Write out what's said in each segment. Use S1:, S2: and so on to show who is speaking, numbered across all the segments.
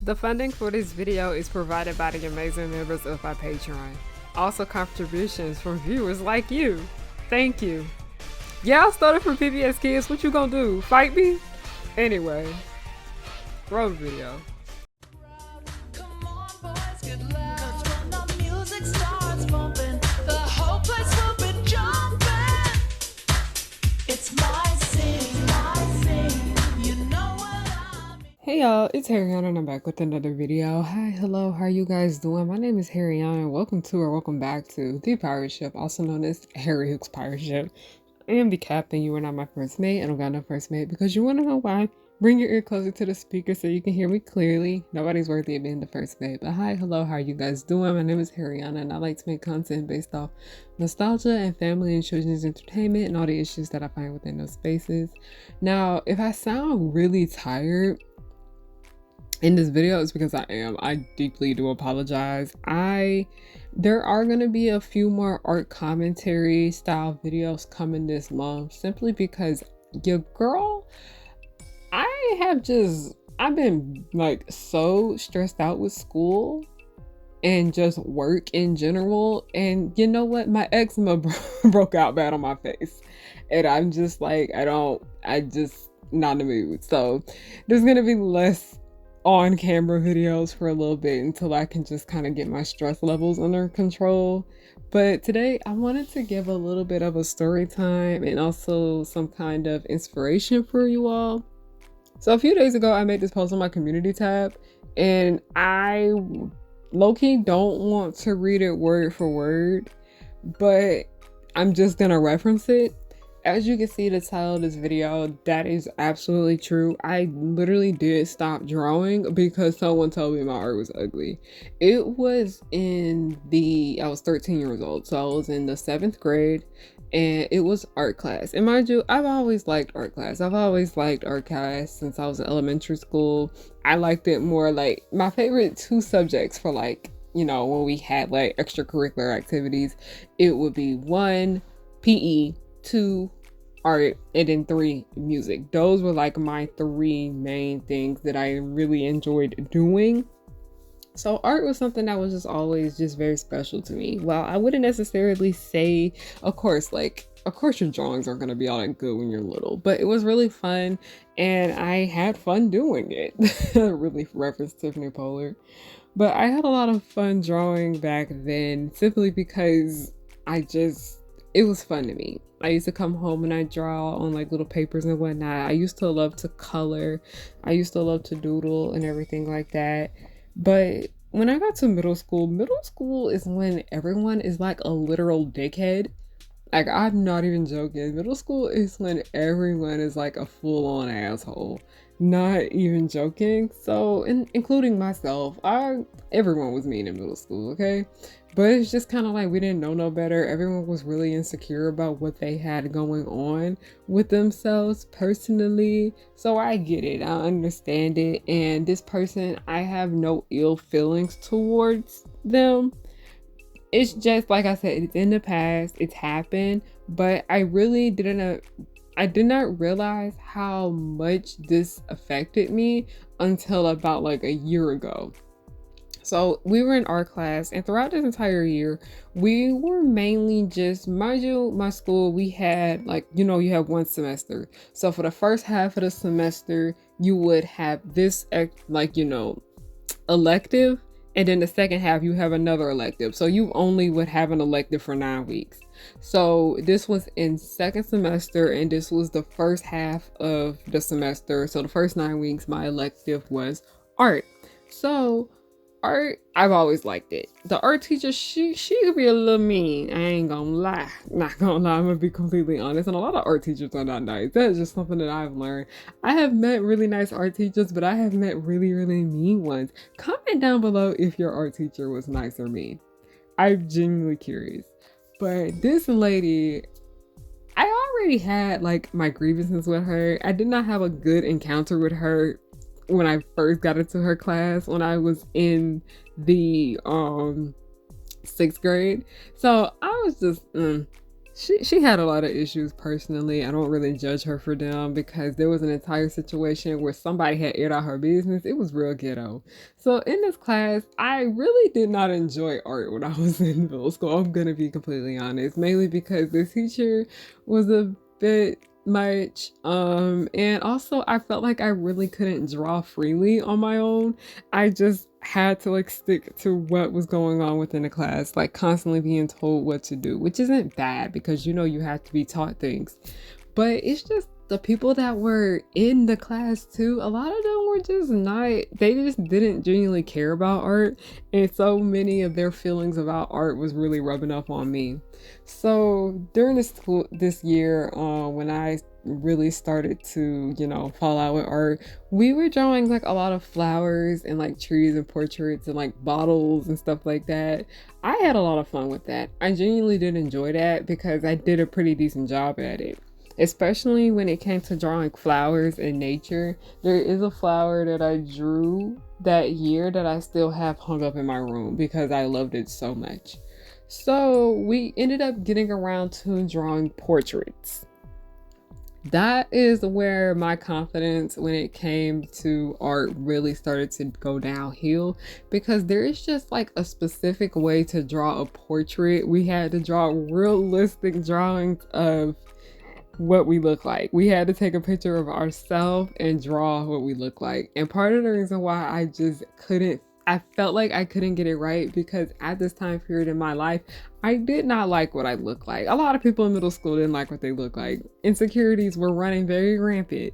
S1: The funding for this video is provided by the amazing members of my Patreon. Also contributions from viewers like you. Thank you. Yeah, I started from PBS Kids. What you gonna do? Fight me? Anyway, roll the video.
S2: Come on, boys, get loud. 'Cause when the music starts bumping, the whole place will be jumping. It's my scene, you know what I mean.
S1: Hey y'all, it's Harriana and I'm back with another video. Hi, hello, how are you guys doing? My name is Harriana and welcome to or welcome back to the pirate ship, also known as Harry Hook's pirate ship. I am the captain. You are not my first mate. I don't got no first mate because you want to know why. Bring your ear closer to the speaker so you can hear me clearly. Nobody's worthy of being the first mate. But hi, hello, how are you guys doing? My name is Harriana and I like to make content based off nostalgia and family and children's entertainment and all the issues that I find within those spaces. Now, if I sound really tired in this video, it's because I am. I deeply do apologize. There are going to be a few more art commentary style videos coming this month simply because your girl, I've been like so stressed out with school and just work in general, and you know what, my eczema broke out bad on my face and I'm just like I just not in the mood. So there's gonna be less on camera videos for a little bit until I can just kind of get my stress levels under control. But today I wanted to give a little bit of a story time and also some kind of inspiration for you all. So a few days ago I made this post on my community tab and I low-key don't want to read it word for word, but I'm just gonna reference it. As you can see the title of this video, that is absolutely true. I literally did stop drawing because someone told me my art was ugly. I was 13 years old, so I was in the 7th grade and it was art class. And mind you, I've always liked art class. I've always liked art class since I was in elementary school. I liked it more, like my favorite 2 subjects for like, you know, when we had like extracurricular activities, it would be 1, PE, 2, art, and then 3, music. Those were like my 3 main things that I really enjoyed doing. So art was something that was just always just very special to me. Well, I wouldn't necessarily say, of course your drawings aren't going to be all that good when you're little, but it was really fun and I had fun doing it. Really reference Tiffany Pollard. But I had a lot of fun drawing back then simply because it was fun to me. I used to come home and I draw on like little papers and whatnot. I used to love to color. I used to love to doodle and everything like that. But when I got to middle school is when everyone is like a literal dickhead. Like, I'm not even joking. Middle school is when everyone is like a full-on asshole. Not even joking. So, including myself, everyone was mean in middle school, okay? But it's just kind of like we didn't know no better. Everyone was really insecure about what they had going on with themselves personally. So I get it. I understand it. And this person, I have no ill feelings towards them. It's just, like I said, it's in the past. It's happened. But I did not realize how much this affected me until about like a year ago. So we were in art class and throughout this entire year, we were mainly just, mind you, my school, we had like, you have 1 semester. So for the first half of the semester, you would have this elective, and then the second half you have another elective. So you only would have an elective for 9 weeks. So this was in 2nd semester and this was the first half of the semester. So the first 9 weeks, my elective was art. So art, I've always liked it. The art teacher, she could be a little mean. I ain't gonna lie. Not gonna lie, I'm gonna be completely honest. And a lot of art teachers are not nice. That is just something that I've learned. I have met really nice art teachers, but I have met really, really mean ones. Comment down below if your art teacher was nice or mean. I'm genuinely curious. But this lady, I already had like my grievances with her. I did not have a good encounter with her when I first got into her class when I was in the 6th grade. So I was just She had a lot of issues personally. I don't really judge her for them because there was an entire situation where somebody had aired out her business. It was real ghetto. So in this class, I really did not enjoy art when I was in middle school. I'm gonna be completely honest, mainly because the teacher was a bit much, and also I felt like I really couldn't draw freely on my own. I just had to like stick to what was going on within the class, like constantly being told what to do, which isn't bad because you know you have to be taught things. But it's just the people that were in the class too, a lot of them were just not, they just didn't genuinely care about art. And so many of their feelings about art was really rubbing up on me. So during this year, when I really started to, fall out with art, we were drawing like a lot of flowers and like trees and portraits and like bottles and stuff like that. I had a lot of fun with that. I genuinely did enjoy that because I did a pretty decent job at it. Especially when it came to drawing flowers in nature. There is a flower that I drew that year that I still have hung up in my room because I loved it so much. So we ended up getting around to drawing portraits. That is where my confidence when it came to art really started to go downhill because there is just like a specific way to draw a portrait. We had to draw realistic drawings of what we look like. We had to take a picture of ourselves and draw what we look like. And part of the reason why I felt like I couldn't get it right because at this time period in my life, I did not like what I looked like. A lot of people in middle school didn't like what they looked like. Insecurities were running very rampant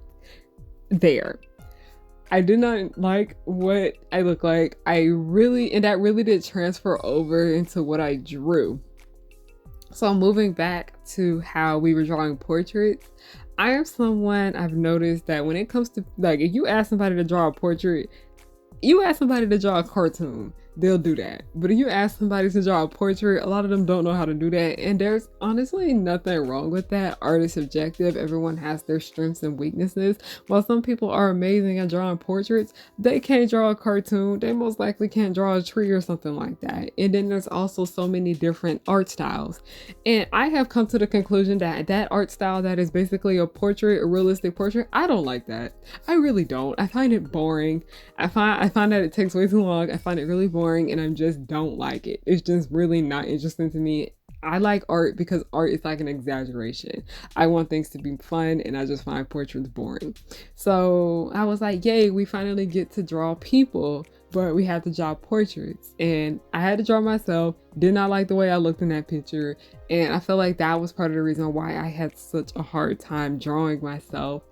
S1: there. I did not like what I looked like. And that really did transfer over into what I drew. So moving back to how we were drawing portraits, I am someone I've noticed that when it comes to like, if you ask somebody to draw a portrait, you ask somebody to draw a cartoon, they'll do that. But if you ask somebody to draw a portrait, a lot of them don't know how to do that. And there's honestly nothing wrong with that. Art is subjective. Everyone has their strengths and weaknesses. While some people are amazing at drawing portraits, they can't draw a cartoon. They most likely can't draw a tree or something like that. And then there's also so many different art styles. And I have come to the conclusion that that art style that is basically a portrait, a realistic portrait, I don't like that. I really don't. I find it boring. I find that it takes way too long. I find it really boring and I just don't like it. It's just really not interesting to me. I like art because art is like an exaggeration. I want things to be fun and I just find portraits boring. So I was like, yay, we finally get to draw people, but we had to draw portraits. And I had to draw myself. Did not like the way I looked in that picture. And I felt like that was part of the reason why I had such a hard time drawing myself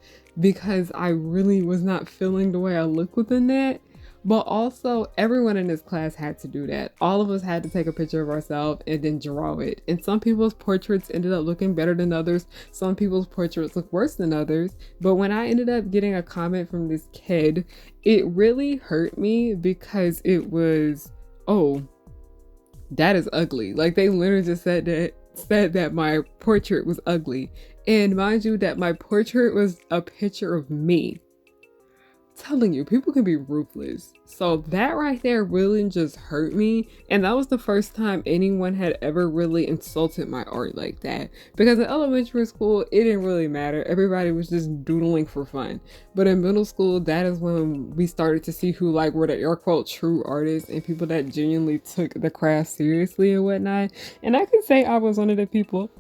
S1: because I really was not feeling the way I looked within that. But also, everyone in this class had to do that. All of us had to take a picture of ourselves and then draw it. And some people's portraits ended up looking better than others. Some people's portraits look worse than others. But when I ended up getting a comment from this kid, it really hurt me because it was, oh, that is ugly. Like they literally just said that my portrait was ugly. And mind you, that my portrait was a picture of me. Telling you, people can be ruthless. So that right there really just hurt me. And that was the first time anyone had ever really insulted my art like that. Because in elementary school, it didn't really matter. Everybody was just doodling for fun. But in middle school, that is when we started to see who like were the air quote true artists and people that genuinely took the craft seriously and whatnot. And I can say I was one of the people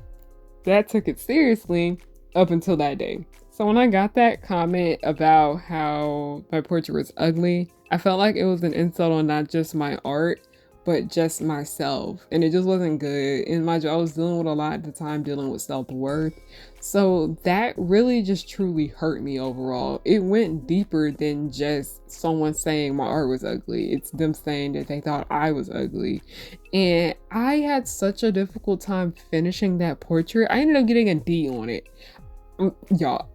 S1: that took it seriously up until that day. So when I got that comment about how my portrait was ugly, I felt like it was an insult on not just my art, but just myself. And it just wasn't good. And mind you, I was dealing with a lot at the time, dealing with self-worth. So that really just truly hurt me overall. It went deeper than just someone saying my art was ugly. It's them saying that they thought I was ugly. And I had such a difficult time finishing that portrait. I ended up getting a D on it. Y'all,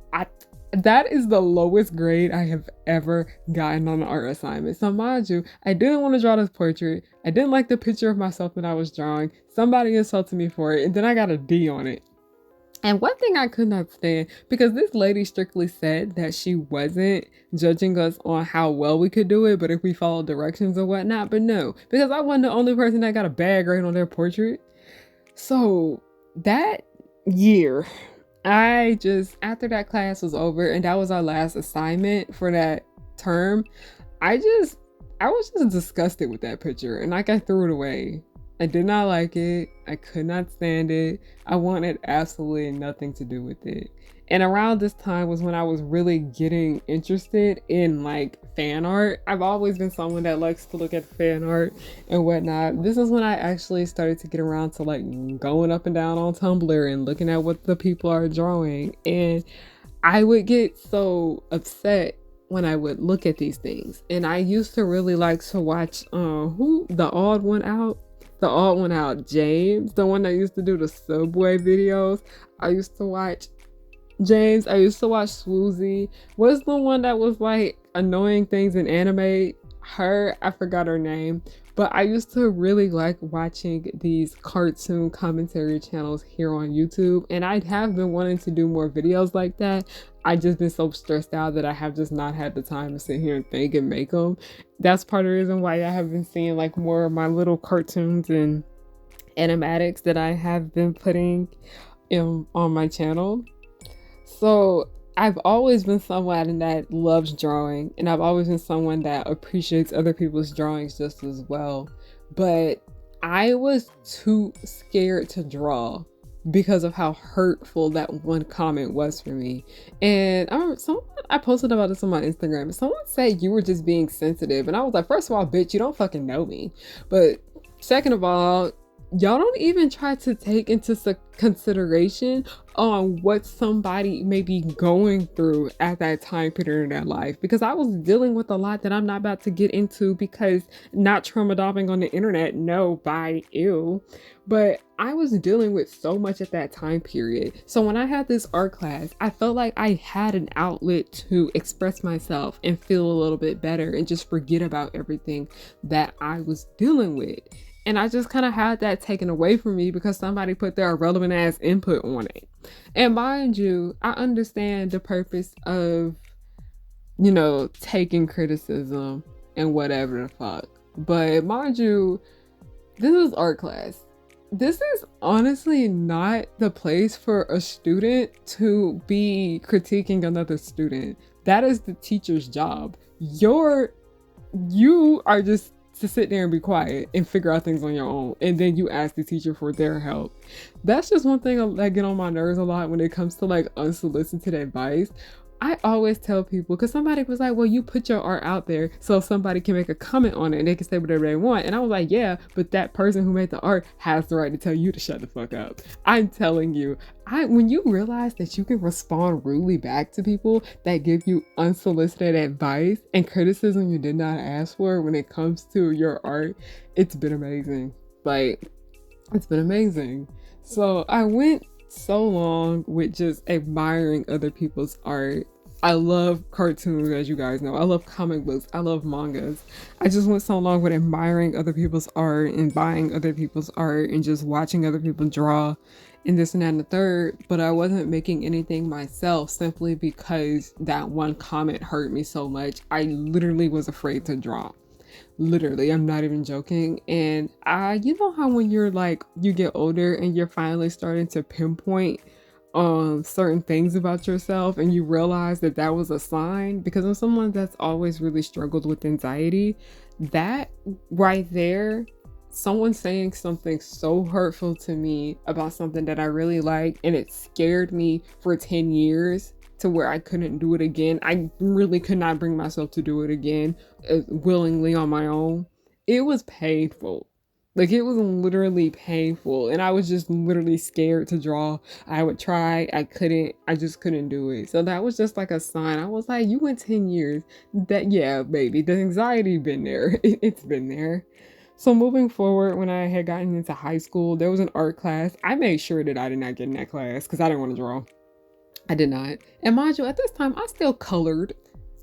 S1: that is the lowest grade I have ever gotten on an art assignment. So mind you, I didn't want to draw this portrait. I didn't like the picture of myself that I was drawing. Somebody insulted me for it, and then I got a D on it. And one thing I could not stand, because this lady strictly said that she wasn't judging us on how well we could do it, but if we followed directions or whatnot. But no, because I wasn't the only person that got a bad grade on their portrait. So that year. I just, after that class was over and that was our last assignment for that term, I just, I was just disgusted with that picture and like I threw it away. I did not like it. I could not stand it. I wanted absolutely nothing to do with it. And around this time was when I was really getting interested in like fan art. I've always been someone that likes to look at fan art and whatnot. This is when I actually started to get around to like going up and down on Tumblr and looking at what the people are drawing. And I would get so upset when I would look at these things. And I used to really like to watch who the odd one out. The odd one out, James, the one that used to do the Subway videos. I used to watch James. I used to watch Swoozy. What's the one that was like annoying things in anime? Her, I forgot her name. But I used to really like watching these cartoon commentary channels here on YouTube. And I have been wanting to do more videos like that. I just been so stressed out that I have just not had the time to sit here and think and make them. That's part of the reason why I have been seeing like more of my little cartoons and animatics that I have been putting on my channel. So I've always been someone that loves drawing, and I've always been someone that appreciates other people's drawings just as well. But I was too scared to draw because of how hurtful that one comment was for me. And I remember I posted about this on my Instagram. Someone said you were just being sensitive, and I was like, first of all, bitch, you don't fucking know me. But second of all, y'all don't even try to take into consideration on what somebody may be going through at that time period in their life, because I was dealing with a lot that I'm not about to get into, because not trauma dumping on the internet, no, by ew, but I was dealing with so much at that time period. So when I had this art class, I felt like I had an outlet to express myself and feel a little bit better and just forget about everything that I was dealing with. And I just kind of had that taken away from me because somebody put their irrelevant ass input on it. And mind you, I understand the purpose of, taking criticism and whatever the fuck. But mind you, this is art class. This is honestly not the place for a student to be critiquing another student. That is the teacher's job. You are just to sit there and be quiet and figure out things on your own, and then you ask the teacher for their help. That's just one thing that get on my nerves a lot when it comes to like unsolicited advice. I always tell people, because somebody was like, well, you put your art out there so somebody can make a comment on it and they can say whatever they want. And I was like, yeah, but that person who made the art has the right to tell you to shut the fuck up. I'm telling you, when you realize that you can respond rudely back to people that give you unsolicited advice and criticism you did not ask for when it comes to your art, it's been amazing. Like, it's been amazing. So I went so long with just admiring other people's art. I love cartoons, as you guys know. I love comic books. I love mangas. I just went so long with admiring other people's art and buying other people's art and just watching other people draw and this and that and the third. But I wasn't making anything myself simply because that one comment hurt me so much. I literally was afraid to draw. Literally, I'm not even joking. And you know how when you're like, you get older and you're finally starting to pinpoint certain things about yourself and you realize that that was a sign? Because I'm someone that's always really struggled with anxiety. That right there, someone saying something so hurtful to me about something that I really like, and it scared me for 10 years to where I couldn't do it again. I really could not bring myself to do it again willingly on my own. It was painful. Like, it was literally painful. And I was just literally scared to draw. I would try. I just couldn't do it. So that was just like a sign. I was like, you went 10 years. Yeah, baby, the anxiety been there. It's been there. So moving forward, when I had gotten into high school, there was an art class. I made sure that I did not get in that class because I didn't want to draw. I did not. And mind you, at this time, I still colored.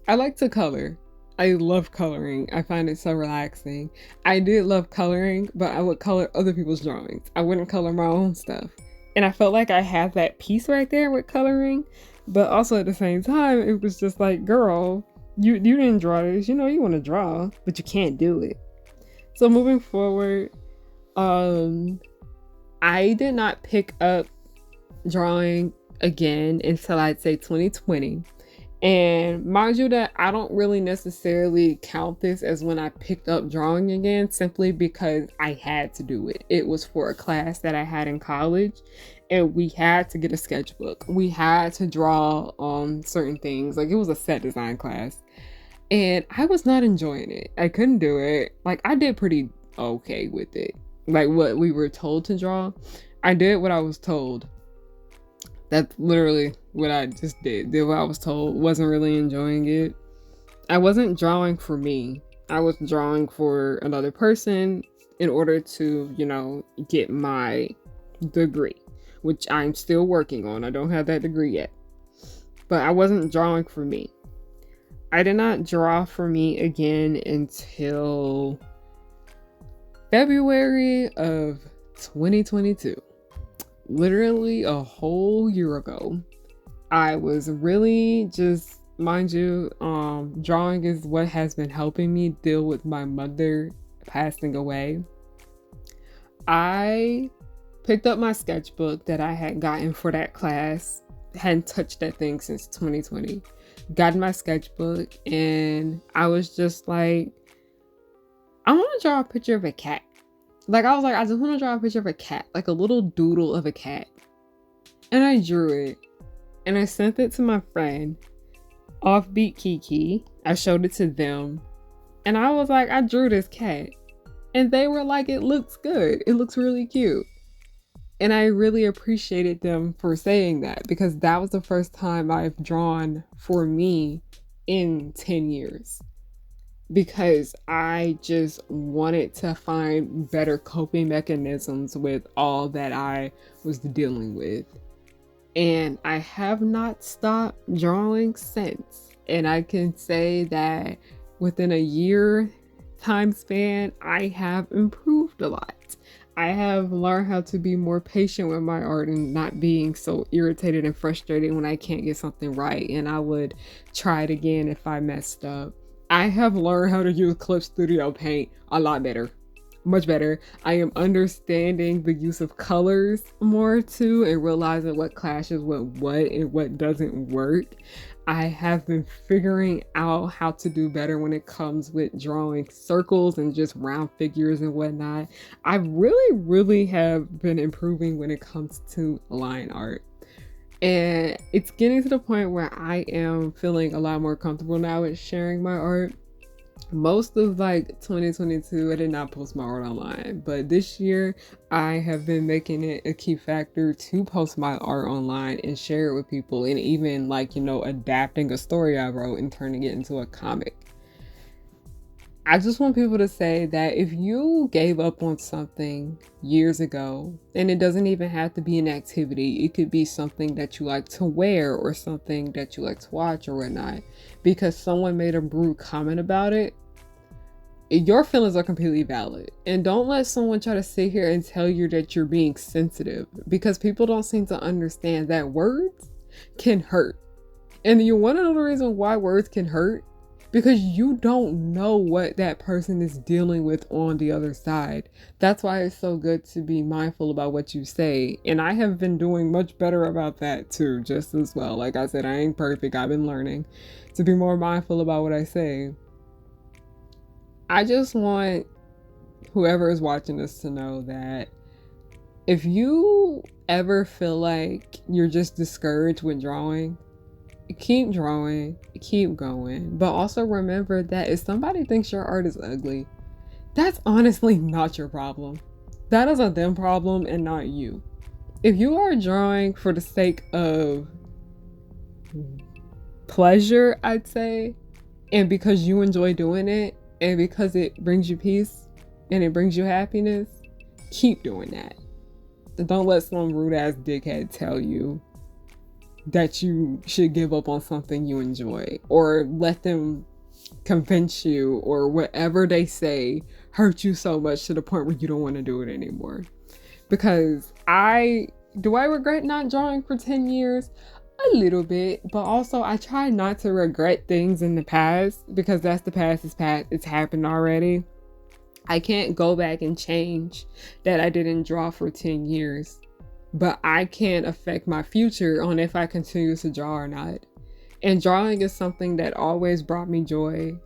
S1: I like to color. I love coloring. I find it so relaxing. I did love coloring, but I would color other people's drawings. I wouldn't color my own stuff. And I felt like I had that piece right there with coloring. But also at the same time, it was just like, girl, you didn't draw this. You know you want to draw, but you can't do it. So moving forward, I did not pick up drawing again until I'd say 2020. And mind you that I don't really necessarily count this as when I picked up drawing again, simply because I had to do it. It was for a class that I had in college, and we had to get a sketchbook. We had to draw on certain things. Like, it was a set design class. And I was not enjoying it. I couldn't do it. Like, I did pretty okay with it. Like, what we were told to draw, I did what I was told. That's literally what I just did what I was told. Wasn't really enjoying it. I wasn't drawing for me. I was drawing for another person in order to, get my degree, which I'm still working on. I don't have that degree yet. But I wasn't drawing for me. I did not draw for me again until February of 2022. Literally a whole year ago. I was really just, mind you, drawing is what has been helping me deal with my mother passing away. I picked up my sketchbook that I had gotten for that class. Hadn't touched that thing since 2020. Got my sketchbook and I was just like, I want to draw a picture of a cat. Like, I was like, I just want to draw a picture of a cat, like a little doodle of a cat. And I drew it. And I sent it to my friend, Offbeat Kiki. I showed it to them. And I was like, I drew this cat. And they were like, it looks good. It looks really cute. And I really appreciated them for saying that, because that was the first time I've drawn for me in 10 years. Because I just wanted to find better coping mechanisms with all that I was dealing with. And I have not stopped drawing since. And I can say that within a year time span, I have improved a lot. I have learned how to be more patient with my art and not being so irritated and frustrated when I can't get something right. And I would try it again if I messed up. I have learned how to use Clip Studio Paint a lot better. Much better. I am understanding the use of colors more too, and realizing what clashes with what and what doesn't work. I have been figuring out how to do better when it comes with drawing circles and just round figures and whatnot. I really have been improving when it comes to line art. And it's getting to the point where I am feeling a lot more comfortable now with sharing my art. Most of 2022, I did not post my art online, but this year I have been making it a key factor to post my art online and share it with people, and even adapting a story I wrote and turning it into a comic. I just want people to say that if you gave up on something years ago, and it doesn't even have to be an activity, it could be something that you like to wear or something that you like to watch or whatnot, because someone made a rude comment about it, your feelings are completely valid. And don't let someone try to sit here and tell you that you're being sensitive, because people don't seem to understand that words can hurt. And you want to know the reason why words can hurt? Because you don't know what that person is dealing with on the other side. That's why it's so good to be mindful about what you say. And I have been doing much better about that too, just as well. Like I said, I ain't perfect. I've been learning to be more mindful about what I say. I just want whoever is watching this to know that if you ever feel like you're just discouraged with drawing, keep drawing, keep going. But also remember that if somebody thinks your art is ugly, that's honestly not your problem. That is a them problem and not you. If you are drawing for the sake of pleasure, I'd say, and because you enjoy doing it, and because it brings you peace and it brings you happiness, keep doing that. Don't let some rude ass dickhead tell you that you should give up on something you enjoy, or let them convince you, or whatever they say hurt you so much to the point where you don't want to do it anymore. Because I regret not drawing for 10 years? A little bit, but also I try not to regret things in the past, because that's the past is past. It's happened already. I can't go back and change that I didn't draw for 10 years. but I can't affect my future on if I continue to draw or not. And drawing is something that always brought me joy,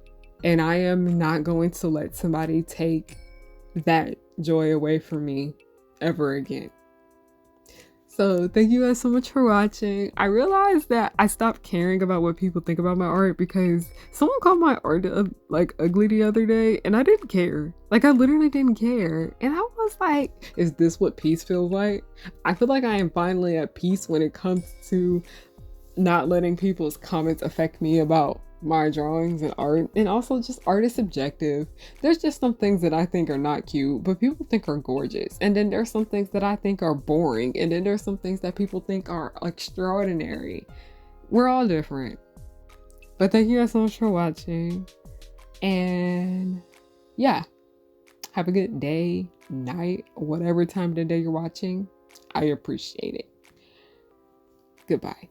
S1: and I am not going to let somebody take that joy away from me ever again. So thank you guys so much for watching. I realized that I stopped caring about what people think about my art because someone called my art like ugly the other day, and I didn't care. Like, I literally didn't care. And I was like, is this what peace feels like? I feel like I am finally at peace when it comes to not letting people's comments affect me about my drawings and art. And also, just art is subjective. There's just some things that I think are not cute but people think are gorgeous, and then there's some things that I think are boring, and then there's some things that people think are extraordinary. We're all different. But thank you guys so much for watching, and yeah, have a good day, night, whatever time of the day you're watching. I appreciate it. Goodbye.